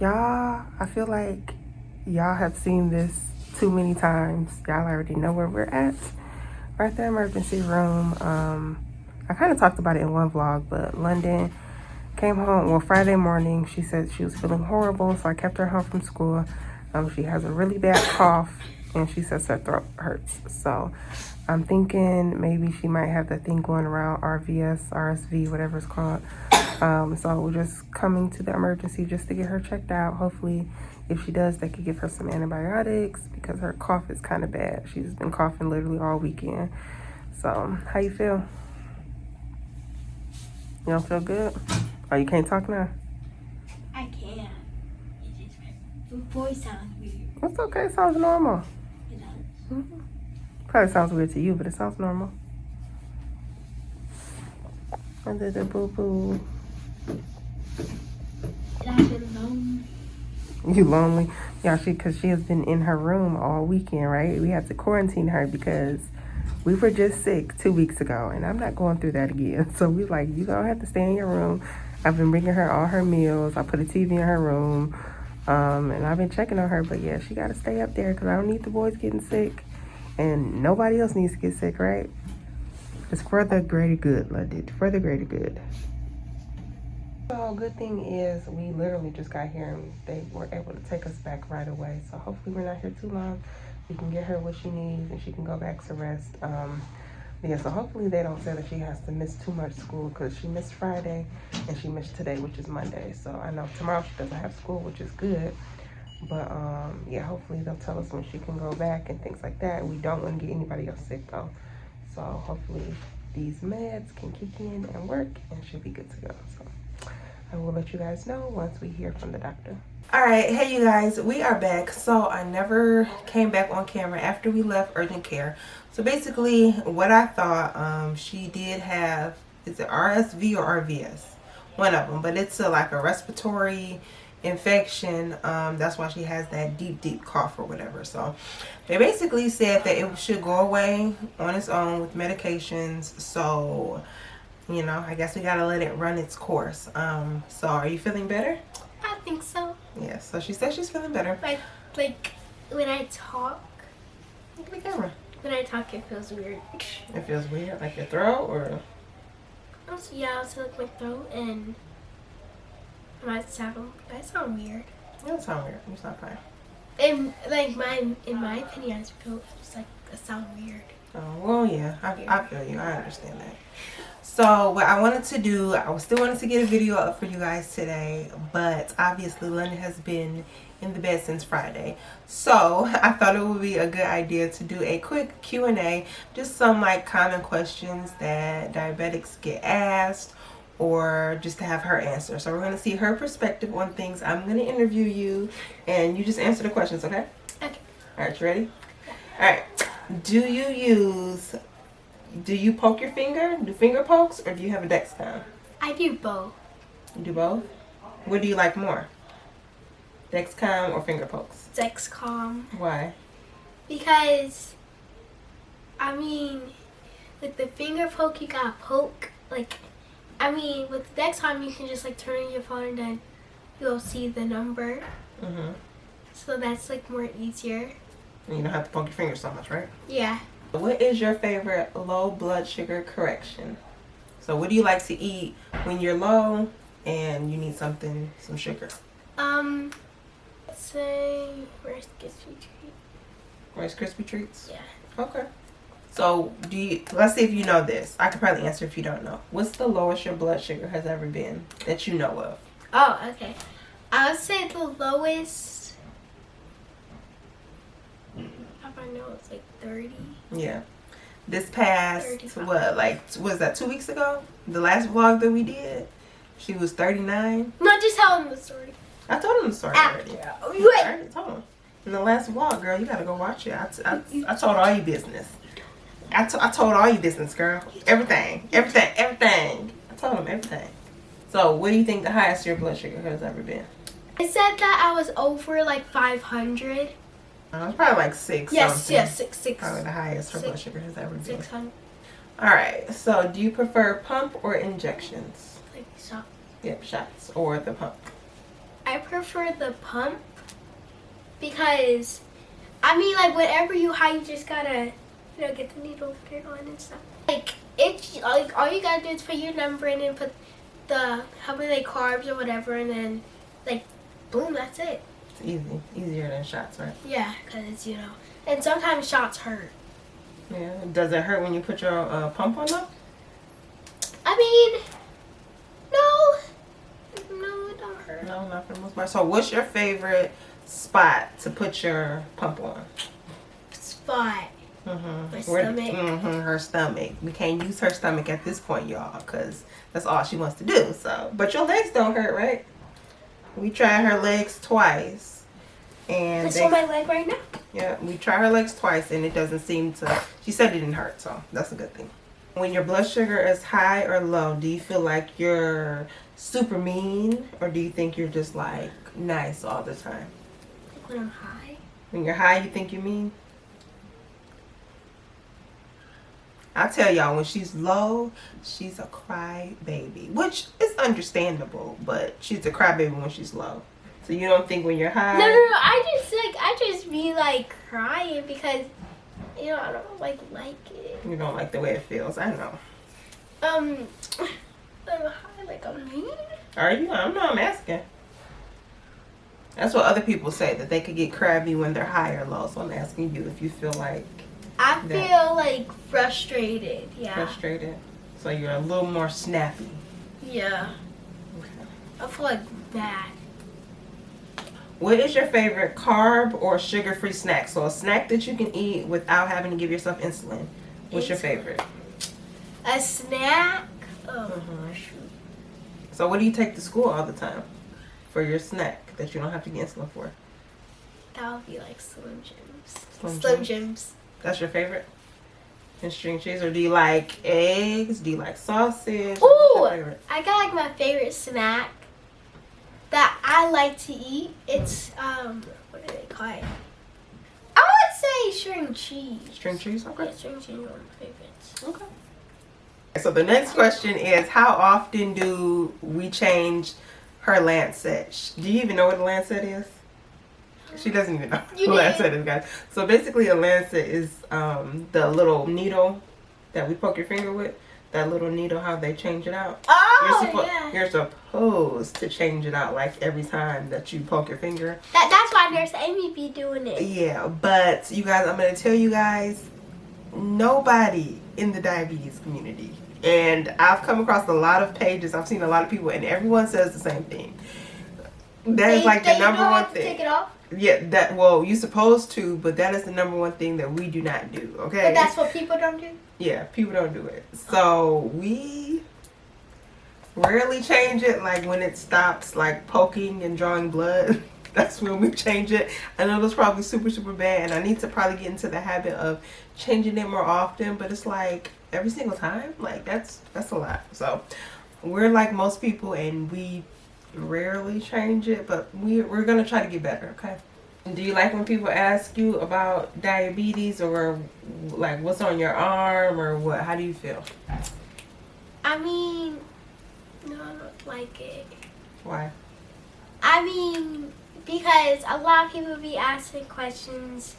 Y'all, I feel like y'all have seen this too many times. Y'all already know where we're at. We're at the emergency room. I kind of talked about it in one vlog, but London came home, well, Friday morning. She said she was feeling horrible, so I kept her home from school. She has a really bad cough, and she says her throat hurts. So I'm thinking maybe she might have that thing going around, RVS, RSV, whatever it's called. So we're just coming to the emergency just to get her checked out. Hopefully, if she does, they could give her some antibiotics because her cough is kind of bad. She's been coughing literally all weekend. So, how you feel? You don't feel good? Oh, you can't talk now? I can. It just my voice sounds weird. It's okay. It sounds normal. It does. Mm-hmm. Probably sounds weird to you, but it sounds normal. Under the boo-boo. And I've been lonely. You lonely? Yeah, because she has been in her room all weekend, right? We had to quarantine her because we were just sick 2 weeks ago, and I'm not going through that again. So we like, you don't have to stay in your room. I've been bringing her all her meals. I put a TV in her room, and I've been checking on her. But yeah, she got to stay up there because I don't need the boys getting sick, and nobody else needs to get sick, right? It's for the greater good, London. For the greater good. So good thing is we literally just got here and they were able to take us back right away. So hopefully we're not here too long. We can get her what she needs and she can go back to rest. Yeah, so hopefully they don't say that she has to miss too much school because she missed Friday and she missed today, which is Monday. So I know tomorrow she doesn't have school, which is good. But yeah, hopefully they'll tell us when she can go back and things like that. We don't want to get anybody else sick though. So hopefully these meds can kick in and work and she'll be good to go. So I will let you guys know once we hear from the doctor. All right, hey you guys, we are back. So I never came back on camera after we left urgent care. So basically what I thought, she did have, is it RSV or RVS? One of them, but it's like a respiratory infection. That's why she has that deep cough or whatever. So they basically said that it should go away on its own with medications. So you know, I guess we gotta let it run its course. So are you feeling better? I think so. Yeah, so she said she's feeling better. Like when I talk. Look at the camera. When I talk, it feels weird. It feels weird, like your throat, or? Also, yeah, also like my throat and my sound. That sound weird. It don't sound weird. It's not fine. And like in my opinion, I feel it's like it sound weird. Oh well, yeah, I feel you. I understand that. So what I wanted to do, I still wanted to get a video up for you guys today, but obviously London has been in the bed since Friday. So I thought it would be a good idea to do a quick Q&A, just some like common questions that diabetics get asked, or just to have her answer. So we're going to see her perspective on things. I'm going to interview you and you just answer the questions, okay? Okay. All right, you ready? All right. Do you poke your finger? Do finger pokes, or do you have a Dexcom? I do both. You do both? What do you like more? Dexcom or finger pokes? Dexcom. Why? Because, I mean, with the finger poke, you gotta poke. Like, I mean, with the Dexcom, you can just like turn on your phone and then you'll see the number. Mm-hmm. So that's like more easier. And you don't have to poke your finger so much, right? Yeah. What is your favorite low blood sugar correction? So what do you like to eat when you're low and you need some sugar? Let's say Rice Krispie Treat. Rice Krispie Treats? Yeah. Okay. So let's see if you know this. I could probably answer if you don't know. What's the lowest your blood sugar has ever been that you know of? Oh, okay. I would say the lowest, I know it's like 30. Yeah. This past, 35. what, like, was that 2 weeks ago? The last vlog that we did? She was 39. Not just tell them the story. I told him the story already. I already told him. In the last vlog, girl, you gotta go watch it. I told all your business. I told all your business, girl. Everything. I told him everything. So, what do you think the highest your blood sugar has ever been? I said that I was over like 500. It's probably like 6. Yes, something. yes, 6. Probably the highest her blood sugar has ever been. 600. Alright, so do you prefer pump or injections? Like shots. Yep, shots or the pump. I prefer the pump because, I mean, like, whenever you high, you just gotta, you know, get the needle, put it on and stuff. Like, it's, like, all you gotta do is put your number in and put the, how many carbs or whatever, and then, like, boom, that's it. It's easy. Easier than shots, right? Yeah, because, you know, and sometimes shots hurt. Yeah. Does it hurt when you put your pump on though? I mean, no, it don't hurt. No, not for the most part. So what's your favorite spot to put your pump on? Spot. My stomach. Her stomach. We can't use her stomach at this point, y'all, because that's all she wants to do. So, but your legs don't hurt, right? We tried her legs twice, and It's on my leg right now. yeah, we tried her legs twice, and it doesn't seem to. She said it didn't hurt, so that's a good thing. When your blood sugar is high or low, do you feel like you're super mean, or do you think you're just like nice all the time? Like when I'm high. When you're high, you think you're mean? I tell y'all, when she's low, she's a cry baby, which is understandable, but she's a cry baby when she's low. So you don't think when you're high? No. I just be like crying because, you know, I don't like it. You don't like the way it feels. I know. I'm high, like I'm mean. Are you? I don't know. I'm asking. That's what other people say, that they could get crabby when they're high or low. So I'm asking you if you feel like I feel like frustrated. Yeah. frustrated. So you're a little more snappy. Yeah. Okay. I feel like bad. What is your favorite carb or sugar-free snack? So a snack that you can eat without having to give yourself insulin. What's your favorite? A snack? Oh, Mhm. shoot. So what do you take to school all the time for your snack that you don't have to get insulin for? That would be like Slim Jims. Slim Slim Jims. Jims. That's your favorite? And string cheese? Or do you like eggs? Do you like sausage? Ooh! What's your favorite? I got like my favorite snack that I like to eat. It's, what do they call it? I would say string cheese. String cheese? Okay. Yeah, string cheese is one of my favorites. Okay. So the next question is, how often do we change her lancet? Do you even know what a lancet is? She doesn't even know You what a did. lancet is, guys. So basically a lancet is the little needle that we poke your finger with. That little needle, how they change it out. Oh, yeah. You're supposed to change it out like every time that you poke your finger. That's why Nurse Amy be doing it. Yeah, but you guys, I'm going to tell you guys, nobody in the diabetes community, and I've come across a lot of pages, I've seen a lot of people, and everyone says the same thing. That is like the number one thing. Take it off? Yeah, well, you're supposed to, but that is the number one thing that we do not do, okay? But that's what people don't do? Yeah, people don't do it. So we rarely change it, like when it stops like poking and drawing blood. That's when we change it. I know it's probably super, super bad, and I need to probably get into the habit of changing it more often, but it's like every single time, like that's a lot. So we're like most people, and we rarely change it, but we're gonna try to get better, okay? Do you like when people ask you about diabetes, or like what's on your arm, or what? How do you feel? I mean, no, I don't like it. Why? I mean, because a lot of people be asking questions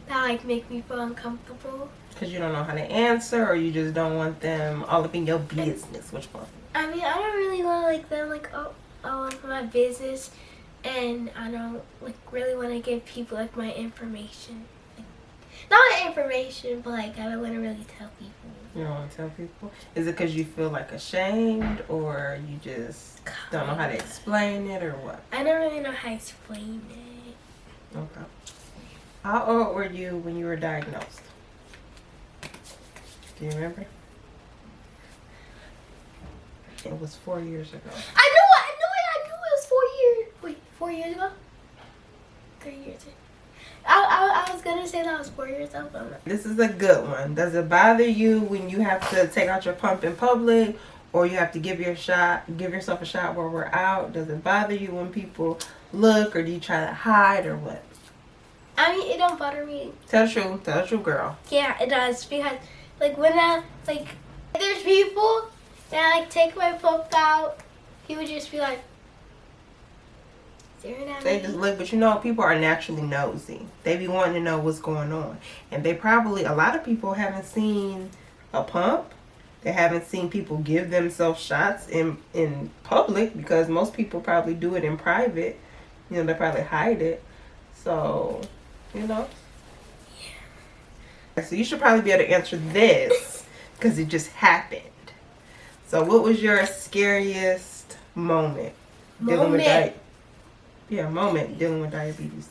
that like make me feel uncomfortable. Because you don't know how to answer, or you just don't want them all up in your business? Which one? I mean, I don't really want like them like all of my business, and I don't like really want to give people like my information. Like, not my information, but like I don't want to really tell people. You don't want to tell people? Is it because you feel like ashamed, or you just don't know how to explain it, or what? I don't really know how to explain it. Okay. How old were you when you were diagnosed? Do you remember? It was 4 years ago. I knew it was 4 years. Wait, 4 years ago? 3 years ago. I was gonna say that was 4 years ago, but I'm not. This is a good one. Does it bother you when you have to take out your pump in public, or you have to give yourself a shot while we're out? Does it bother you when people look, or do you try to hide, or what? I mean, it don't bother me. Tell the truth. Tell the truth, girl. Yeah, it does, because like when there's people that like take my pump out, he would just be like, staring at They me. just look, but you know, people are naturally nosy. They be wanting to know what's going on. And they probably, a lot of people haven't seen a pump. They haven't seen people give themselves shots in public, because most people probably do it in private. You know, they probably hide it. So, you know. Yeah. So you should probably be able to answer this, because it just happened. So what was your scariest moment dealing with diabetes? Yeah, moment dealing with diabetes.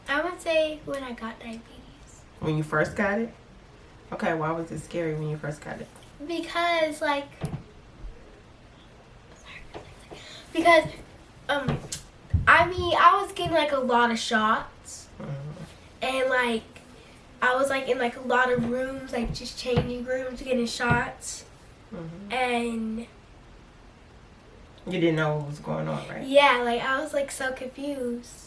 I would say when I got diabetes. When you first got it? Okay, why was it scary when you first got it? Because I was getting like a lot of shots, and like I was like in like a lot of rooms, like just changing rooms, getting shots, and you didn't know what was going on, right? Yeah, like I was like so confused.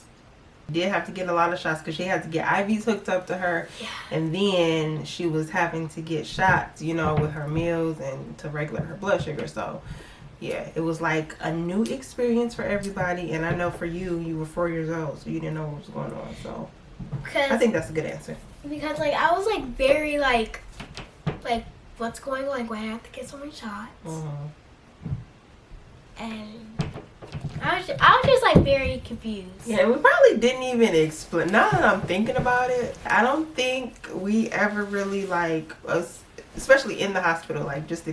Did have to get a lot of shots because she had to get IVs hooked up to her, and then she was having to get shots, you know, with her meals and to regulate her blood sugar. So yeah, it was like a new experience for everybody. And I know for you, you were 4 years old, so you didn't know what was going on. So I think that's a good answer. Because like I was like very like what's going on? Like, why I have to get so many shots? And I was just like very confused. Yeah, we probably didn't even explain. Now that I'm thinking about it, I don't think we ever really like, especially in the hospital, like just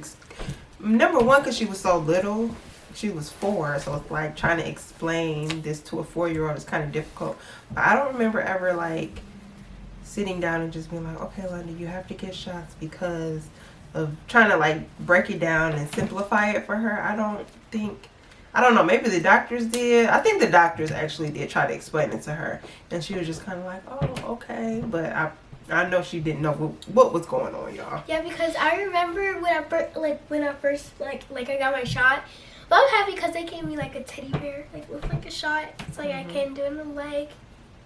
number one, because she was so little. She was 4, so it's like trying to explain this to a 4-year-old is kind of difficult. But I don't remember ever like sitting down and just being like, okay, Linda, you have to get shots, because of trying to like break it down and simplify it for her. I don't know, maybe the doctors did. I think the doctors actually did try to explain it to her, and she was just kind of like, oh, okay. But I know she didn't know what was going on, y'all. Yeah, because I remember when I first I got my shot. But I'm happy because they gave me like a teddy bear, like with like a shot. It's like I can do it in the leg,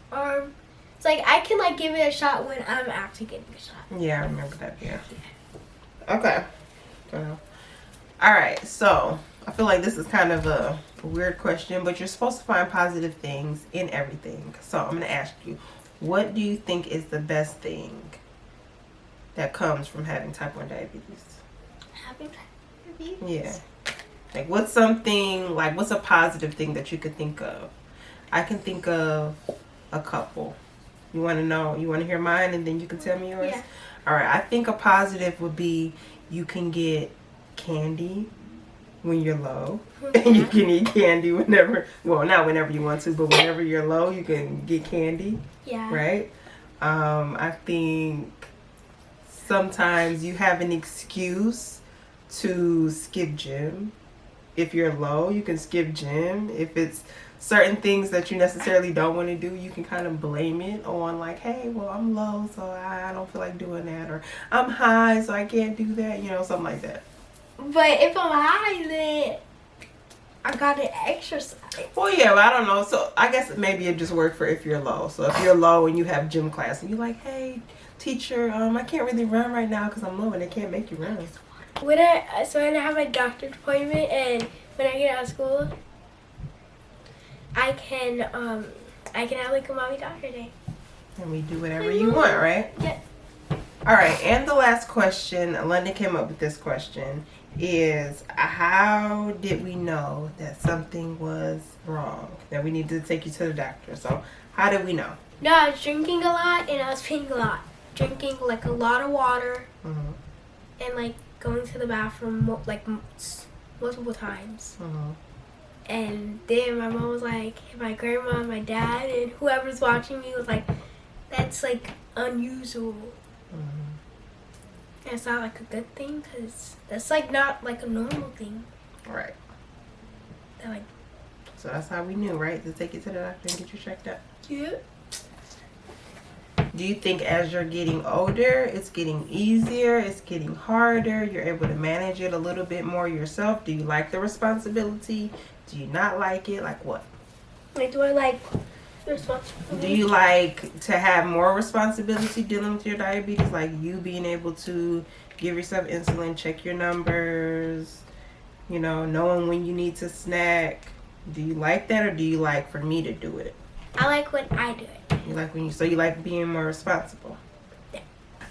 arm. It's like I can like give it a shot when I'm actually getting a shot. Yeah, I remember that. Yeah. Okay. All right. So I feel like this is kind of a weird question, but you're supposed to find positive things in everything. So I'm going to ask you, what do you think is the best thing that comes from having type 1 diabetes? Having diabetes? Yeah. Like, what's a positive thing that you could think of? I can think of a couple. You want to know? You want to hear mine and then you can tell me yours? Yeah. All right. I think a positive would be you can get candy when you're low. And you can eat candy whenever, well, not whenever you want to, but whenever you're low, you can get candy. Yeah. Right? I think sometimes you have an excuse to skip gym. If you're low, you can skip gym. If it's certain things that you necessarily don't want to do, you can kind of blame it on like, hey, well, I'm low, so I don't feel like doing that. Or I'm high, so I can't do that. You know, something like that. But if I'm high, then I gotta exercise. Well, yeah, but I don't know. So I guess maybe it just worked for if you're low. So if you're low and you have gym class and you're like, hey, teacher, I can't really run right now because I'm low and they can't make you run. When I have my doctor's appointment and when I get out of school, I can have like a mommy doctor day. And we do whatever you want, right? Yeah. All right, and the last question, London came up with this question, is how did we know that something was wrong, that we needed to take you to the doctor? So how did we know? No, I was drinking a lot and I was peeing a lot. Drinking like a lot of water and like going to the bathroom like multiple times. And then my mom was like, my grandma, my dad, and whoever's watching me was like, that's like unusual. And it's not like a good thing because that's like not like a normal thing. Right. They're like, so that's how we knew, right? To take you to the doctor and get you checked out. yeah. Do you think as you're getting older, it's getting easier, it's getting harder, you're able to manage it a little bit more yourself? Do you like the responsibility? Do you not like it? Like what? Like, do I like the responsibility? Do you like to have more responsibility dealing with your diabetes? Like you being able to give yourself insulin, check your numbers, You know, knowing when you need to snack. Do you like that, or do you like for me to do it? I like when I do it. You like when you like being more responsible? Yeah.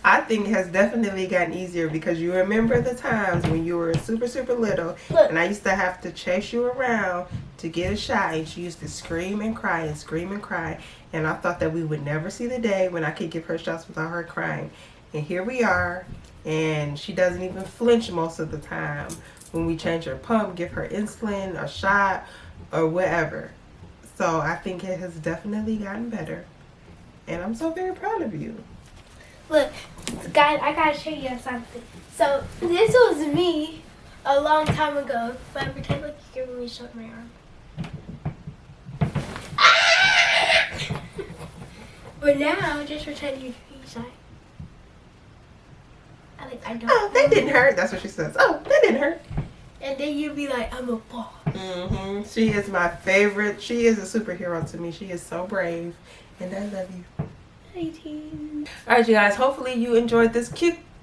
I think it has definitely gotten easier because you remember the times when you were super, super little, Look. and I used to have to chase you around to get a shot, and she used to scream and cry and scream and cry, and I thought that we would never see the day when I could give her shots without her crying. And here we are, and she doesn't even flinch most of the time when we change her pump, give her insulin, a shot, or whatever. So I think it has definitely gotten better, and I'm so very proud of you. Look, guys, I gotta show you something. So this was me a long time ago. But pretend like you're giving me shot my arm. But now, just pretend you're giving me shot. I don't. Oh, that didn't hurt. That's what she says. Oh, that didn't hurt. And then you'd be like, I'm a boss. She is my favorite. She is a superhero to me. She is so brave, and I love you. 18. All right, you guys. Hopefully you enjoyed this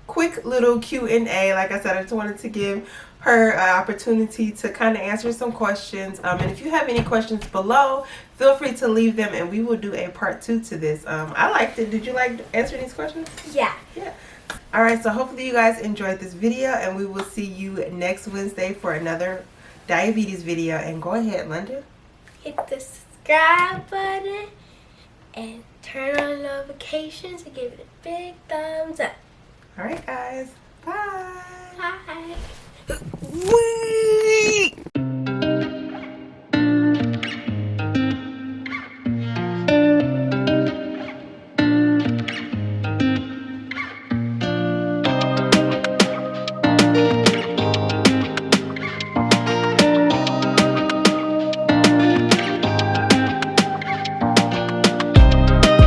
quick little Q&A. Like I said, I just wanted to give her an opportunity to kind of answer some questions. And if you have any questions below, feel free to leave them, and we will do a part 2 to this. I liked it. Did you like answering these questions? Yeah. Yeah. All right, so hopefully you guys enjoyed this video, and we will see you next Wednesday for another diabetes video. And go ahead, London. Hit the subscribe button and turn on notifications and give it a big thumbs up. All right, guys. Bye. Bye. Wait.